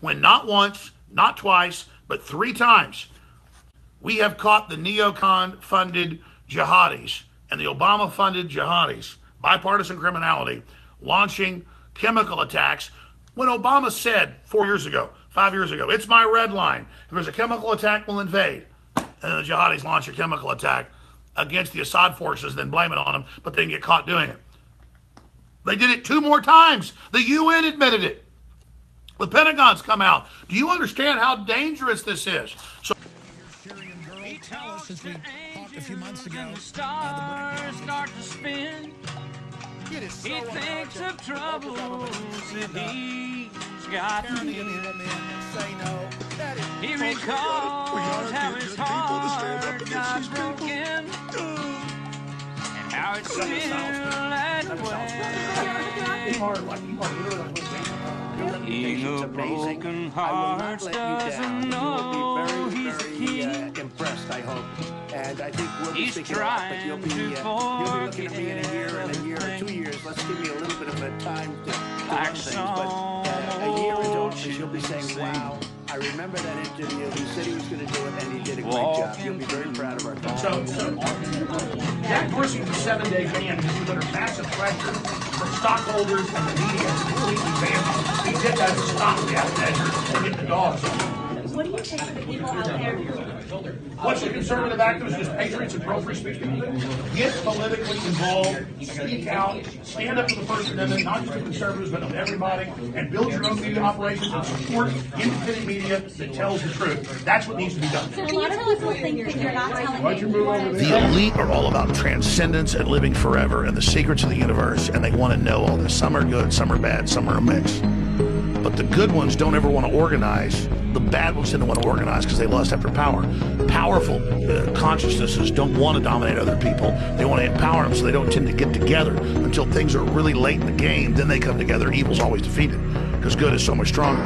when not once, not twice, but 3 times we have caught the neocon-funded jihadis and the Obama-funded jihadis, bipartisan criminality, launching chemical attacks when Obama said 4 years ago, 5 years ago, it's my red line. If there's a chemical attack, we'll invade. And then the jihadis launch a chemical attack against the Assad forces, then blame it on them, but they get caught doing it. They did it 2 more times. The UN admitted it. The Pentagon's come out. Do you understand how dangerous this is? So Tell us, as we talked a few months ago, the stars start to spin. He thinks of troubles that he's got. He recalls how his heart got broken and how it's still that way. King of broken hearts doesn't know he's the king. Impressed, I hope. And I think we'll be He's speaking a lot, but you'll be trying looking at me in a year and a year or 2 years. Let's give me a little bit of a time to Like run things. But a year into it, you'll be saying, wow, I remember that interview. He said he was going to do it, and he did a great job. You'll be very proud of our country. So Jack Dorsey was a 7-day ban because he was under massive pressure from stockholders and the media to completely ban him. He did that to stop the measures and get the dogs. What do you think of the people out there? What's the conservative activists, just patriots and pro-free speech people do? Get politically involved, speak out, stand up for the First Amendment, not just the conservatives, but of everybody, and build your own media operations and support independent media that tells the truth. That's what needs to be done. So a lot of people think that you're not telling me. The elite are all about transcendence and living forever and the secrets of the universe, and they want to know all this. Some are good, some are bad, some are a mix. But the good ones don't ever want to organize. The bad ones tend to want to organize because they lust after power. Powerful consciousnesses don't want to dominate other people. They want to empower them, so they don't tend to get together until things are really late in the game. Then they come together. Evil's always defeated because good is so much stronger.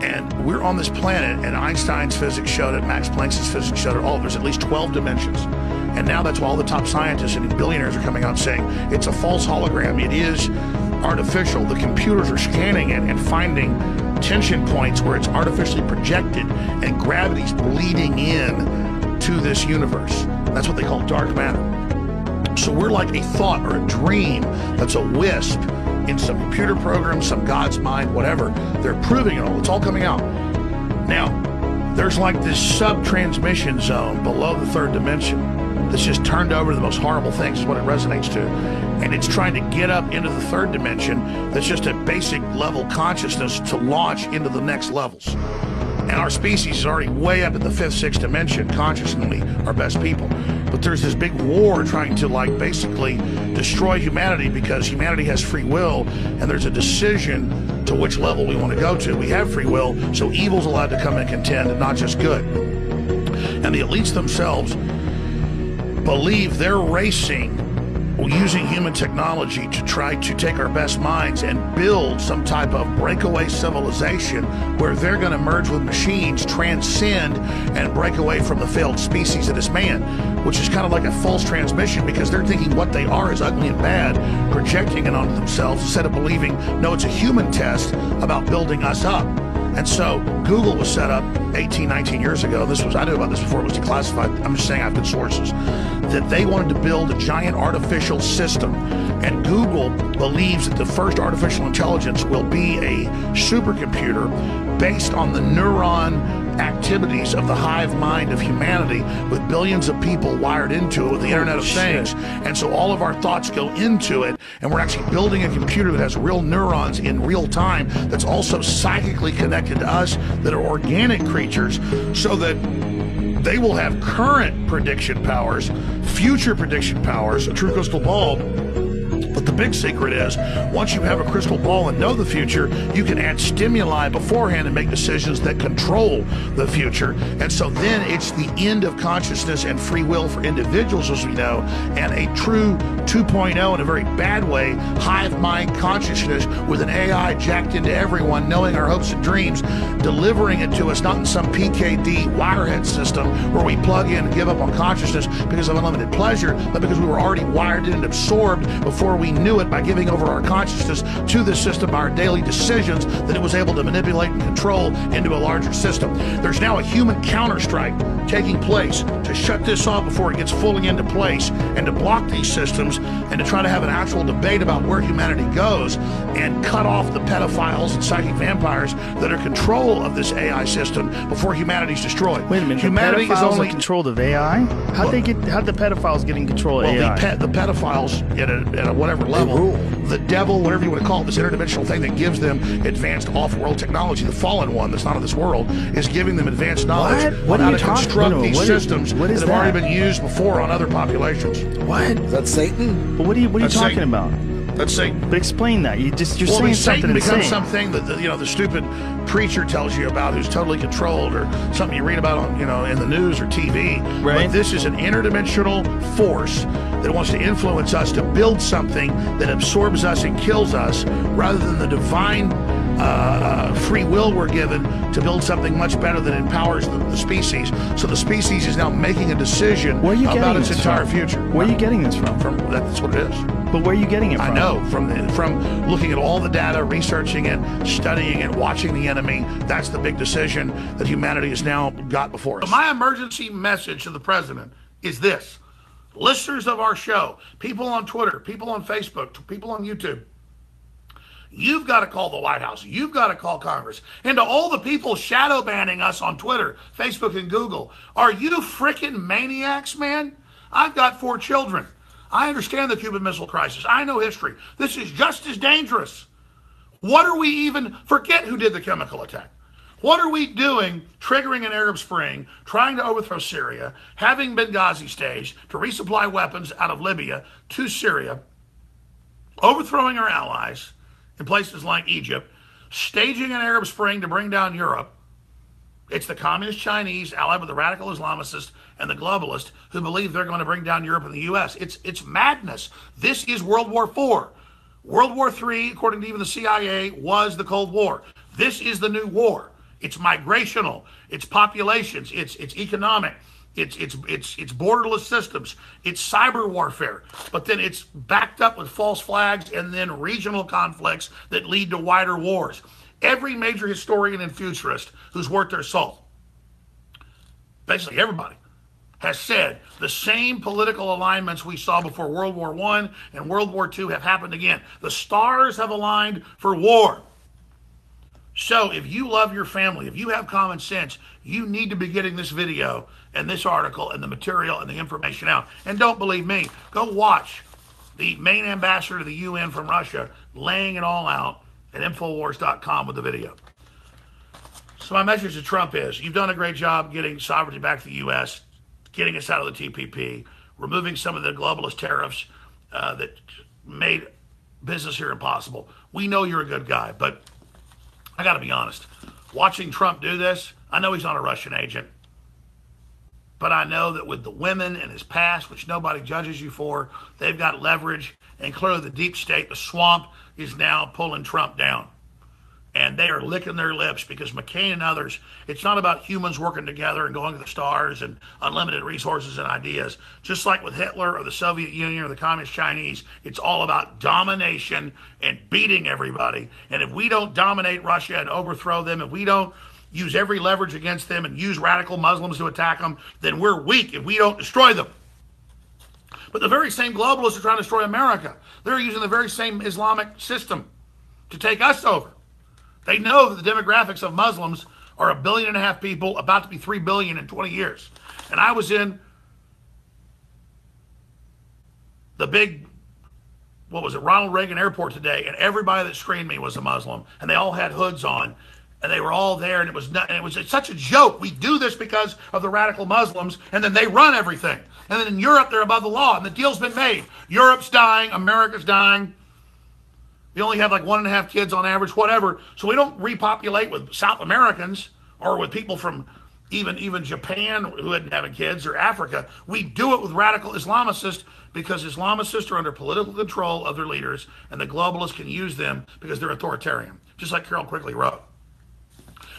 And we're on this planet, and Einstein's physics showed it, Max Planck's physics showed it, there's at least 12 dimensions. And now that's why all the top scientists and billionaires are coming out saying it's a false hologram. It is artificial. The computers are scanning it and finding tension points where it's artificially projected and gravity's bleeding in to this universe. That's what they call dark matter. So we're like a thought or a dream that's a wisp in some computer program, some God's mind, whatever. They're proving it all. It's all coming out. Now, there's like this sub-transmission zone below the 3rd dimension that's just turned over to the most horrible things is what it resonates to. And it's trying to get up into the 3rd dimension that's just a basic level consciousness to launch into the next levels. And our species is already way up in the 5th, 6th dimension, consciously our best people. But there's this big war trying to like basically destroy humanity because humanity has free will and there's a decision to which level we want to go to. We have free will, so evil's allowed to come and contend and not just good. And the elites themselves believe they're racing using human technology to try to take our best minds and build some type of breakaway civilization where they're going to merge with machines, transcend, and break away from the failed species that is man, which is kind of like a false transmission because they're thinking what they are is ugly and bad, projecting it onto themselves instead of believing, no, it's a human test about building us up. And so Google was set up 18, 19 years ago. I knew about this before it was declassified. I'm just saying I have good sources. That they wanted to build a giant artificial system. And Google believes that the first artificial intelligence will be a supercomputer based on the neuron activities of the hive mind of humanity with billions of people wired into it with the Internet of Things. And so all of our thoughts go into it, and we're actually building a computer that has real neurons in real time that's also psychically connected to us, that are organic creatures, so that they will have current prediction powers, future prediction powers, a true crystal ball. But the big secret is, once you have a crystal ball and know the future, you can add stimuli beforehand and make decisions that control the future. And so then it's the end of consciousness and free will for individuals, as we know, and a true 2.0 in a very bad way, hive mind consciousness with an AI jacked into everyone, knowing our hopes and dreams, delivering it to us, not in some PKD wirehead system where we plug in and give up on consciousness because of unlimited pleasure, but because we were already wired in and absorbed before we knew it by giving over our consciousness to this system by our daily decisions that it was able to manipulate and control into a larger system. There's now a human counterstrike taking place to shut this off before it gets fully into place and to block these systems and to try to have an actual debate about where humanity goes and cut off the pedophiles and psychic vampires that are control of this AI system before humanity's destroyed. Wait a minute, humanity the pedophiles is only are controlled of AI? How'd the pedophiles get in control of AI? The pedophiles at a whatever level, the devil, whatever you want to call it, this interdimensional thing that gives them advanced off-world technology, the fallen one that's not of this world, is giving them advanced knowledge on how to construct these systems that have already been used before on other populations. What? Is that Satan? But what are you talking about? That's Satan. But explain that. You're saying Satan something becomes insane. something that the stupid preacher tells you about, who's totally controlled, or something you read about on in the news or TV. Right. But this is an interdimensional force that wants to influence us to build something that absorbs us and kills us, rather than the divine free will we're given to build something much better that empowers the species. So the species is now making a decision about its entire future. Where are you getting this from? That's what it is. But where are you getting it from? I know, from looking at all the data, researching it, studying it, watching the enemy. That's the big decision that humanity has now got before us. So my emergency message to the president is this. Listeners of our show, people on Twitter, people on Facebook, people on YouTube, you've got to call the White House. You've got to call Congress. And to all the people shadow banning us on Twitter, Facebook, and Google, are you freaking maniacs, man? I've got 4 children. I understand the Cuban Missile Crisis. I know history. This is just as dangerous. What are we even, forget who did the chemical attack. What are we doing triggering an Arab Spring, trying to overthrow Syria, having Benghazi staged to resupply weapons out of Libya to Syria, overthrowing our allies in places like Egypt, staging an Arab Spring to bring down Europe? It's the communist Chinese allied with the radical Islamicists and the globalists who believe they're going to bring down Europe and the U.S. It's madness. This is World War IV. World War III, according to even the CIA, was the Cold War. This is the new war. It's migrational. It's populations. It's economic. It's borderless systems. It's cyber warfare. But then it's backed up with false flags and then regional conflicts that lead to wider wars. Every major historian and futurist who's worth their salt, basically everybody, has said the same political alignments we saw before World War I and World War II have happened again. The stars have aligned for war. So if you love your family, if you have common sense, you need to be getting this video and this article and the material and the information out. And don't believe me, go watch the main ambassador to the UN from Russia laying it all out at Infowars.com with the video. So my message to Trump is, you've done a great job getting sovereignty back to the U.S., getting us out of the TPP, removing some of the globalist tariffs that made business here impossible. We know you're a good guy, but I got to be honest. Watching Trump do this, I know he's not a Russian agent, but I know that with the women and his past, which nobody judges you for, they've got leverage, and clearly the deep state, the swamp, is now pulling Trump down. And they are licking their lips because McCain and others, it's not about humans working together and going to the stars and unlimited resources and ideas. Just like with Hitler or the Soviet Union or the Communist Chinese, it's all about domination and beating everybody. And if we don't dominate Russia and overthrow them, if we don't use every leverage against them and use radical Muslims to attack them, then we're weak if we don't destroy them. But the very same globalists are trying to destroy America. They're using the very same Islamic system to take us over. They know that the demographics of Muslims are 1.5 billion people, about to be 3 billion in 20 years. And I was in the big, Ronald Reagan Airport today, and everybody that screened me was a Muslim, and they all had hoods on, and they were all there, and it's such a joke. We do this because of the radical Muslims, and then they run everything. And then in Europe, they're above the law, and the deal's been made. Europe's dying, America's dying. We only have like 1.5 kids on average, whatever. So we don't repopulate with South Americans or with people from even Japan who isn't having kids, or Africa. We do it with radical Islamicists because Islamicists are under political control of their leaders, and the globalists can use them because they're authoritarian, just like Carol Quigley wrote.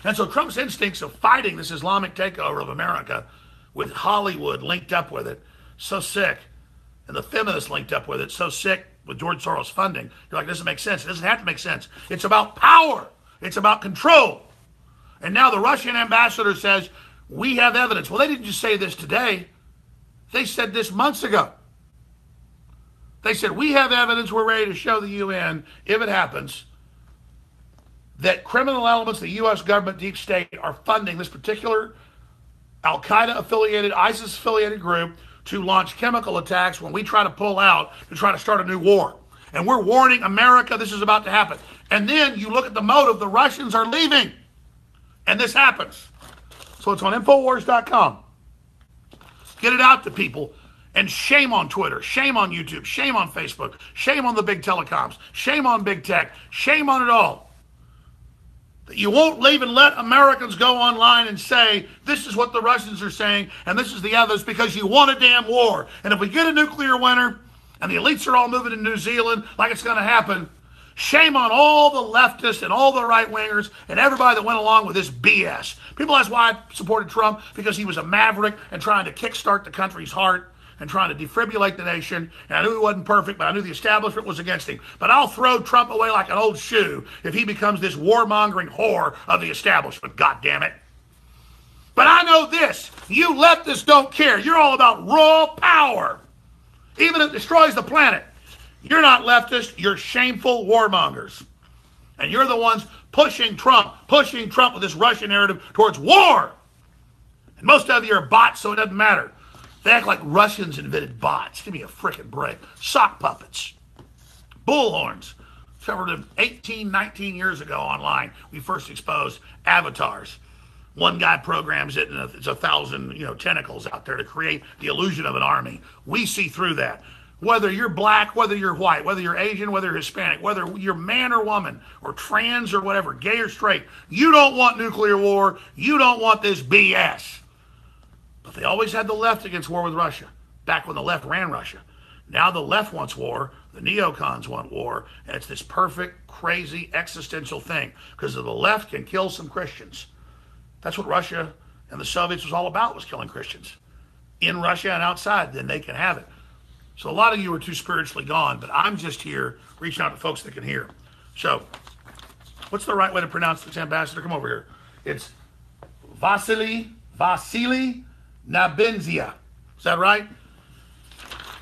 And so Trump's instincts of fighting this Islamic takeover of America with Hollywood linked up with it, so sick, and the feminists linked up with it, so sick, with George Soros funding. You're like, doesn't make sense. It doesn't have to make sense. It's about power. It's about control. And now the Russian ambassador says, we have evidence. Well, they didn't just say this today. They said this months ago. They said, we have evidence. We're ready to show the UN, if it happens, that criminal elements of the U.S. government deep state are funding this particular Al-Qaeda affiliated, ISIS affiliated group to launch chemical attacks when we try to pull out to try to start a new war. And we're warning America this is about to happen. And then you look at the motive, the Russians are leaving. And this happens. So it's on Infowars.com. Get it out to people. And shame on Twitter, shame on YouTube, shame on Facebook, shame on the big telecoms, shame on big tech, shame on it all. That you won't even let Americans go online and say, this is what the Russians are saying, and this is the evidence, because you want a damn war. And if we get a nuclear winter, and the elites are all moving to New Zealand like it's going to happen, shame on all the leftists and all the right-wingers and everybody that went along with this BS. People ask why I supported Trump, because he was a maverick and trying to kickstart the country's heart and trying to defibrillate the nation. And I knew he wasn't perfect, but I knew the establishment was against him. But I'll throw Trump away like an old shoe if he becomes this warmongering whore of the establishment, God damn it. But I know this, you leftists don't care. You're all about raw power. Even if it destroys the planet. You're not leftist, you're shameful warmongers. And you're the ones pushing Trump with this Russian narrative towards war. And most of you are bots, so it doesn't matter. They act like Russians invented bots. Give me a frickin' break. Sock puppets. Bullhorns. Discovered 18, 19 years ago online. We first exposed avatars. One guy programs it, and it's 1,000 tentacles out there to create the illusion of an army. We see through that. Whether you're black, whether you're white, whether you're Asian, whether you're Hispanic, whether you're man or woman, or trans or whatever, gay or straight, you don't want nuclear war. You don't want this BS. But they always had the left against war with Russia, back when the left ran Russia. Now the left wants war, the neocons want war, and it's this perfect, crazy, existential thing, because the left can kill some Christians. That's what Russia and the Soviets was all about, was killing Christians. In Russia and outside, then they can have it. So a lot of you are too spiritually gone, but I'm just here reaching out to folks that can hear. So, what's the right way to pronounce this, Ambassador? Come over here. It's Vasily Nabenzia. Is that right?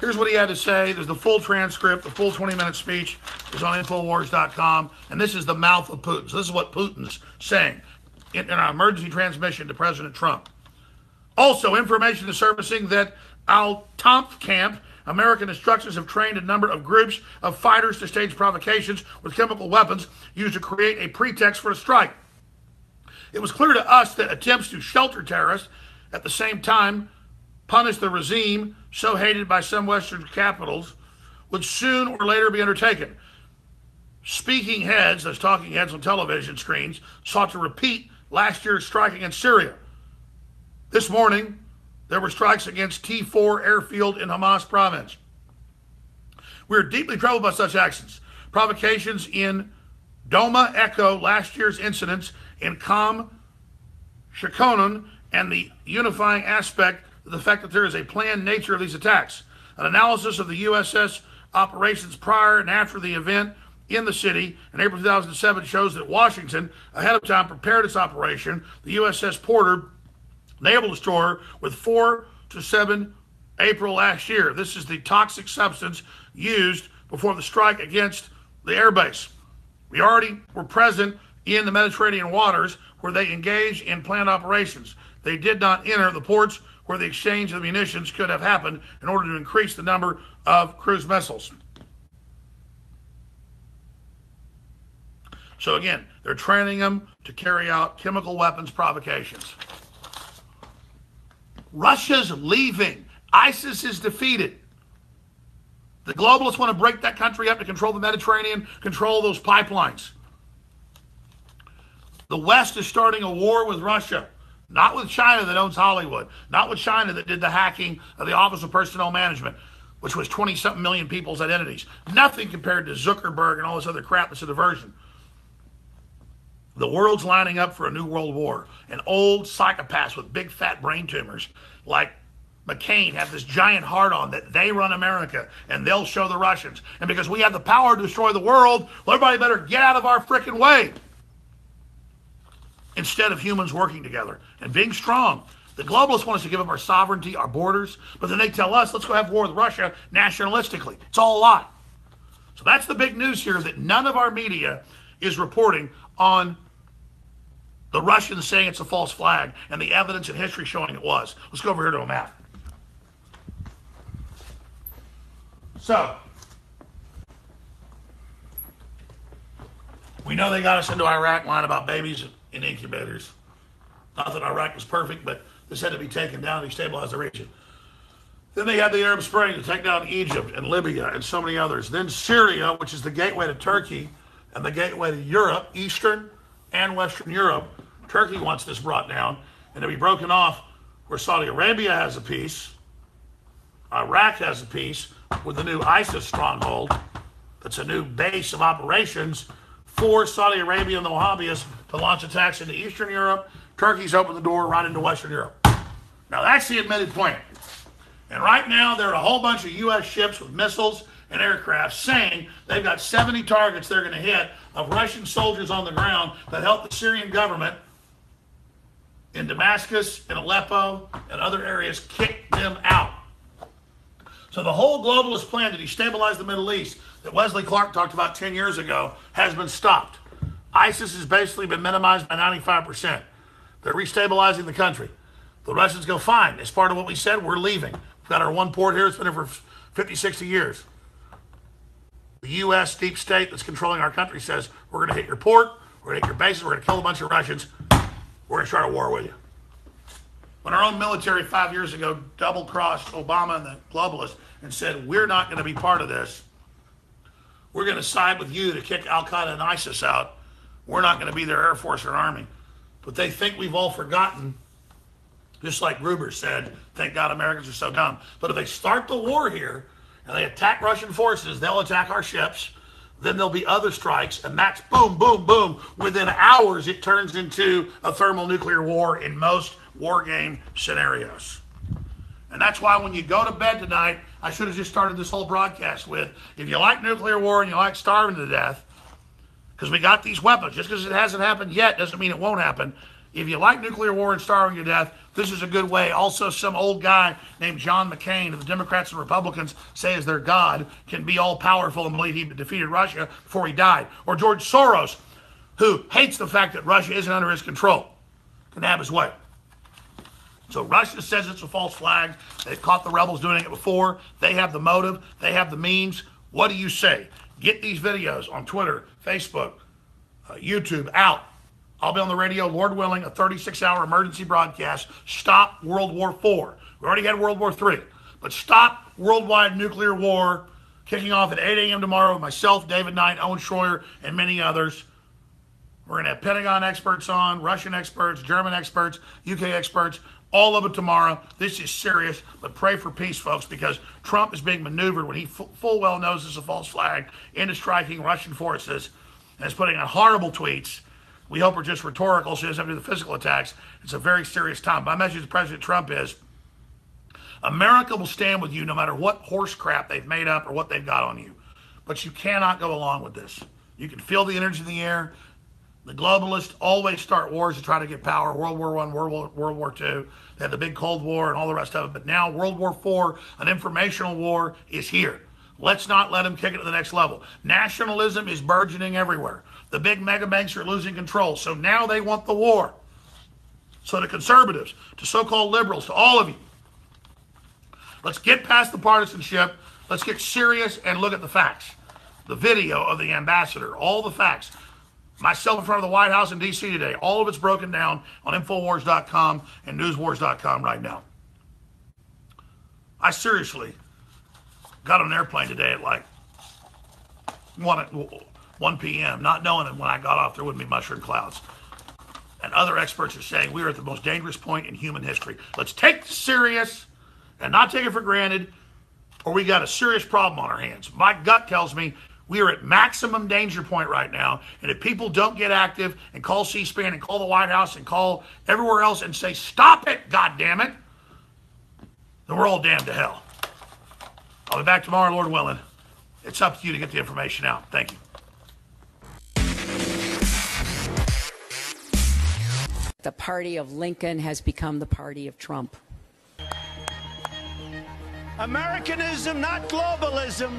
Here's what he had to say. There's the full transcript, the full 20-minute speech is on Infowars.com, and this is the mouth of Putin. So this is what Putin's saying in our emergency transmission to President Trump. Also, information is surfacing that Al-Tanf camp, American instructors have trained a number of groups of fighters to stage provocations with chemical weapons used to create a pretext for a strike. It was clear to us that attempts to shelter terrorists at the same time punish the regime so hated by some Western capitals would soon or later be undertaken. Speaking heads, those talking heads on television screens, sought to repeat last year's strike against Syria. This morning, there were strikes against T4 airfield in Hamas province. We are deeply troubled by such actions. Provocations in Doma echo last year's incidents in Qom Shikonon and the unifying aspect of the fact that there is a planned nature of these attacks. An analysis of the USS operations prior and after the event in the city in April 2007 shows that Washington, ahead of time, prepared its operation, the USS Porter, naval destroyer, with 4 to 7 April last year. This is the toxic substance used before the strike against the airbase. We already were present in the Mediterranean waters where they engaged in planned operations. They did not enter the ports where the exchange of munitions could have happened in order to increase the number of cruise missiles. So again, they're training them to carry out chemical weapons provocations. Russia's leaving. ISIS is defeated. The globalists want to break that country up to control the Mediterranean, control those pipelines. The West is starting a war with Russia. Not with China that owns Hollywood. Not with China that did the hacking of the Office of Personnel Management, which was 20-something million people's identities. Nothing compared to Zuckerberg and all this other crap that's a diversion. The world's lining up for a new world war. And old psychopaths with big fat brain tumors like McCain have this giant heart-on that they run America and they'll show the Russians. And because we have the power to destroy the world, well, everybody better get out of our frickin' way. Instead of humans working together and being strong. The globalists want us to give up our sovereignty, our borders, but then they tell us, let's go have war with Russia nationalistically. It's all a lie. So that's the big news here, that none of our media is reporting on the Russians saying it's a false flag and the evidence in history showing it was. Let's go over here to a map. So, we know they got us into Iraq lying about babies in incubators. Not that Iraq was perfect, but this had to be taken down to destabilize the region. Then they had the Arab Spring to take down Egypt and Libya and so many others. Then Syria, which is the gateway to Turkey and the gateway to Europe, Eastern and Western Europe. Turkey wants this brought down and to be broken off where Saudi Arabia has a piece, Iraq has a piece, with the new ISIS stronghold. That's a new base of operations for Saudi Arabia and the Wahhabis to launch attacks into Eastern Europe. Turkey's opened the door right into Western Europe. Now that's the admitted plan. And right now there are a whole bunch of U.S. ships with missiles and aircraft saying they've got 70 targets they're going to hit of Russian soldiers on the ground that help the Syrian government in Damascus, in Aleppo, and other areas kick them out. So the whole globalist plan to destabilize the Middle East that Wesley Clark talked about 10 years ago has been stopped. ISIS has basically been minimized by 95%. They're restabilizing the country. The Russians go, fine. As part of what we said, we're leaving. We've got our one port here. It's been here for 50, 60 years. The U.S. deep state that's controlling our country says, we're going to hit your port, we're going to hit your bases, we're going to kill a bunch of Russians, we're going to start a war with you. When our own military 5 years ago double-crossed Obama and the globalists and said, we're not going to be part of this. We're going to side with you to kick Al-Qaeda and ISIS out. We're not going to be their Air Force or Army. But they think we've all forgotten, just like Gruber said, thank God Americans are so dumb. But if they start the war here and they attack Russian forces, they'll attack our ships. Then there'll be other strikes, and that's boom, boom, boom. Within hours, it turns into a thermonuclear war in most war game scenarios. And that's why when you go to bed tonight, I should have just started this whole broadcast with, if you like nuclear war and you like starving to death, because we got these weapons, just because it hasn't happened yet doesn't mean it won't happen. If you like nuclear war and starving to death, this is a good way. Also, some old guy named John McCain, who the Democrats and Republicans say is their God, can be all powerful and believe he defeated Russia before he died. Or George Soros, who hates the fact that Russia isn't under his control, can have his way. So Russia says it's a false flag. They've caught the rebels doing it before. They have the motive. They have the means. What do you say? Get these videos on Twitter, Facebook, YouTube out. I'll be on the radio, Lord willing, a 36-hour emergency broadcast. Stop World War IV. We already had World War III. But stop worldwide nuclear war, kicking off at 8 a.m. tomorrow with myself, David Knight, Owen Schroyer, and many others. We're going to have Pentagon experts on, Russian experts, German experts, UK experts, all of it tomorrow. This is serious, but pray for peace, folks, because Trump is being maneuvered when he full well knows it's a false flag into striking Russian forces and is putting out horrible tweets. We hope are just rhetorical, so he doesn't have to do the physical attacks. It's a very serious time. My message to President Trump is, America will stand with you no matter what horse crap they've made up or what they've got on you. But you cannot go along with this. You can feel the energy in the air. The globalists always start wars to try to get power. World War I, World War II. They had the big Cold War and all the rest of it. But now World War IV, an informational war, is here. Let's not let them kick it to the next level. Nationalism is burgeoning everywhere. The big mega banks are losing control. So now they want the war. So to conservatives, to so-called liberals, to all of you, let's get past the partisanship. Let's get serious and look at the facts. The video of the ambassador, all the facts. Myself in front of the White House in D.C. today. All of it's broken down on Infowars.com and Newswars.com right now. I seriously got on an airplane today at like 1 p.m., not knowing that when I got off there wouldn't be mushroom clouds. And other experts are saying we are at the most dangerous point in human history. Let's take this serious and not take it for granted, or we got a serious problem on our hands. My gut tells me we are at maximum danger point right now, and if people don't get active and call C-SPAN and call the White House and call everywhere else and say, stop it, goddammit, then we're all damned to hell. I'll be back tomorrow, Lord willing. It's up to you to get the information out. Thank you. The party of Lincoln has become the party of Trump. Americanism, not globalism,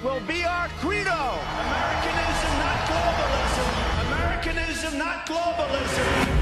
will be our credo. Americanism, not globalism. Americanism, not globalism.